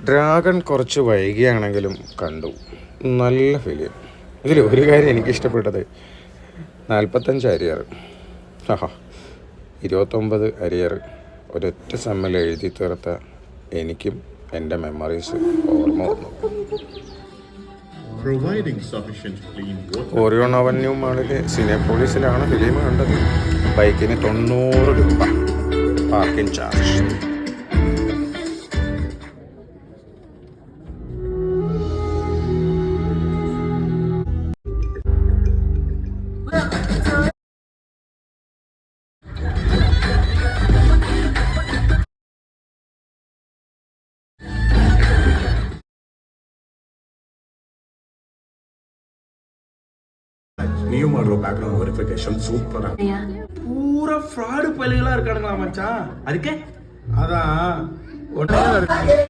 Dragon കുറച്ച് വൈകിയാണെങ്കിലും കണ്ടു, നല്ല ഫിലിം. ഇതിൽ ഒരു കാര്യം എനിക്കിഷ്ടപ്പെട്ടത് 45 അരിയർ, 29 അരിയർ ഒരൊറ്റ സെമ്മിൽ എഴുതി തീർത്ത എനിക്കും എൻ്റെ മെമ്മറീസ് ഓർമ്മ വന്നു. ഓറിയോൺ അവന്യൂ മാളിലെ സിനെപോളിസിലാണ് ഫിലിം കണ്ടത്. ബൈക്കിന് 90 രൂപ പാർക്കിംഗ് ചാർജ്. நீயும் மாடுற பேக்ரவுண்ட் வெரிஃபிகேஷன் சூப்பரா பூரா ஃப்ராட் பயிலுகளா இருக்கானுங்களா மச்சான். அதுக்கே அதான்